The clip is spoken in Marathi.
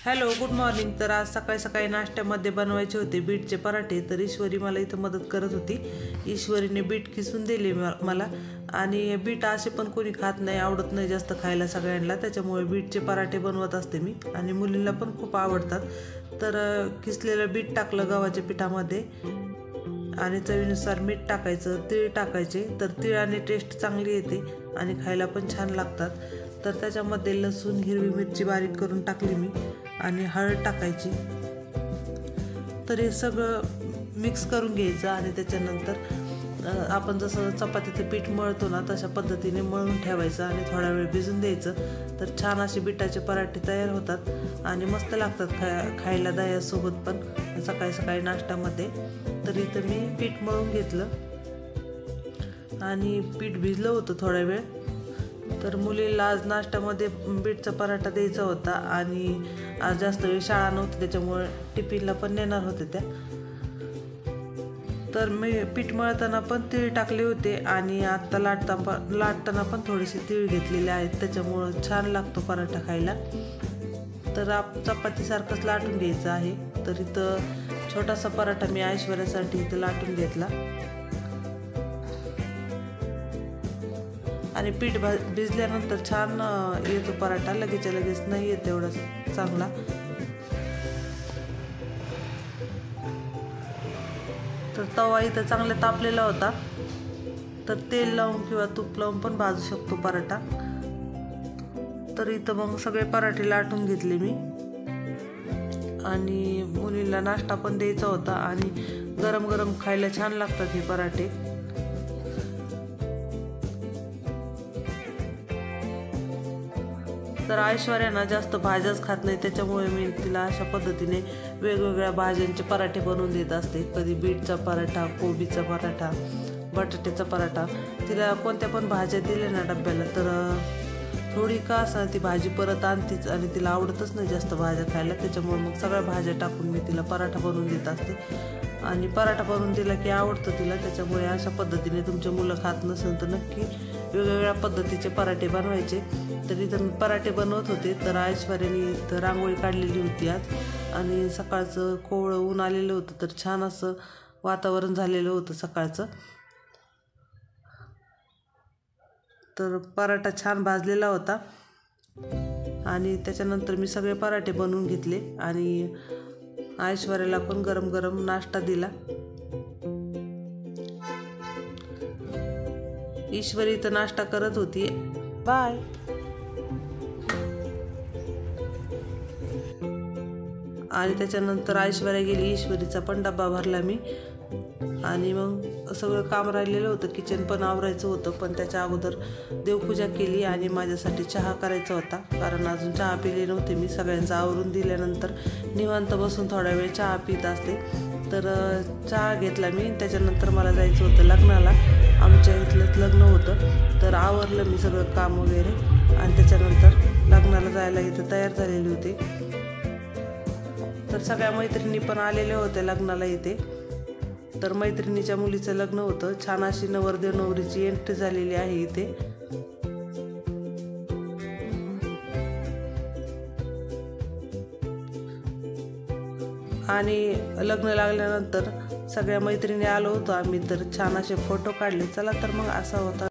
Hello good morning. तर आज सकाळी सकाळी नाश्त्यामध्ये बनवायचे होते बीटचे पराठे। तर ईश्वरी मला इथं मदत करत होती। ईश्वरीने बीट किसून दिले मला। आणि बीट असे पण कोणी खात नाही, आवडत नाही जास्त खायला सगळ्यांना, त्याच्यामुळे बीटचे पराठे बनवत असते मी आणि मुलींना पण खूप आवडतात। तर किसलेलं बीट टाकलं गव्हाच्या पिठामध्ये आणि चवीनुसार मीठ टाकायचं, तीळ टाकायचे। तर तिळाने टेस्ट चांगली येते आणि खायला पण छान लागतात। तर त्याच्यामध्ये लसूण, हिरवी मिरची बारीक करून टाकली मी आणि हळद टाकायची। तर हे सगळं मिक्स करून घ्यायचं आणि त्याच्यानंतर आपण जसं चपातीचं पीठ मळतो ना तशा पद्धतीने मळून ठेवायचं आणि थोडा वेळ भिजून द्यायचं। तर छान असे बीटाचे पराठे तयार होतात आणि मस्त लागतात खायला दह्यासोबत पण सकाळी सकाळी नाश्त्यामध्ये। तर इथं मी पीठ मळून घेतलं आणि पीठ भिजलं होतं थोडा वेळ। तर मुलीला आज नाश्त्यामध्ये बीटचा पराठा द्यायचा होता आणि आज जास्त वेळ शाळा नव्हती, त्याच्यामुळे टिफिनला पण नेणार होते त्या। तर मी पीठ मळताना पण तीळ टाकले होते आणि आत्ता लाटताना पण थोडेसे तीळ घेतलेले आहेत, त्याच्यामुळं छान लागतो पराठा खायला। तर चपातीसारखंच लाटून घ्यायचं आहे। तर इथं छोटासा पराठा मी ऐश्वर्यासाठी इथं लाटून घेतला आणि पीठ भिजल्यानंतर छान येतो पराठा, लगेच नाही येत एवढा चांगला। तर तवा इथं चांगला तापलेला होता, तर तेल लावून किंवा तूप लावून पण भाजू शकतो पराठा। तर इथं मग सगळे पराठे लाटून घेतले मी आणि मुलीला नाश्ता पण द्यायचा होता आणि गरम गरम खायला छान लागतात हे पराठे। तर ऐश्वर्याना जास्त भाज्याच खात नाही, त्याच्यामुळे मी तिला अशा पद्धतीने वेगवेगळ्या भाज्यांचे पराठे बनवून देत असते। कधी बीटचा पराठा, कोबीचा पराठा, बटाट्याचा पराठा। तिला कोणत्या पण भाज्या दिल्या ना डब्याला तर थोडी का असं ती भाजी परत आणतीच आणि तिला आवडतच नाही जास्त भाज्या खायला, त्याच्यामुळे मग सगळ्या भाज्या टाकून मी तिला पराठा बनवून देत असते आणि पराठा बनवून दिला की आवडतं तिला। त्याच्यामुळे अशा पद्धतीने तुमचे मुलं खात नसेल तर नक्की वेगवेगळ्या पद्धतीचे पराठे बनवायचे। तर इथं मी पराठे बनवत होते, तर ऐश्वर्याने इथं रांगोळी काढलेली होती आज आणि सकाळचं कोवळं ऊन आलेलं होतं, तर छान असं वातावरण झालेलं होतं सकाळचं। तर पराठा छान भाजलेला होता आणि त्याच्यानंतर मी सगळे पराठे बनवून घेतले आणि ऐश्वर्याला पण गरम गरम नाश्ता दिला। ईश्वरी तर नाश्ता करत होती। बाय। आणि त्याच्यानंतर ऐश्वर्या गेली, ईश्वरीचा पण डब्बा भरला मी आणि मग सगळं काम राहिलेलं होतं, किचन पण आवरायचं होतं, पण त्याच्या अगोदर देवपूजा केली आणि माझ्यासाठी चहा करायचा होता, कारण अजून चहा पिले नव्हते मी। सगळ्यांचं आवरून दिल्यानंतर निवांत बसून थोडा वेळ चहा पित असते। तर चहा घेतला मी, त्याच्यानंतर मला जायचं होतं लग्नाला, आमच्या इथलंच लग्न होतं। तर आवरलं मी सगळं काम वगैरे आणि त्याच्यानंतर लग्नाला जायला इथं तयार झालेली होते। तर सगळ्या मैत्रिणी पण आलेल्या होत्या लग्नाला इथे। तर मैत्रिणीच्या मुलीचं लग्न होतं, छान अशी नवरदेव नवरीची एंट्री झालेली आहे इथे। आणि लग्न लागल्यानंतर सगळ्या मैत्रिणी आलो होतो आम्ही, तर छान असे फोटो काढले। चला तर मग असा होता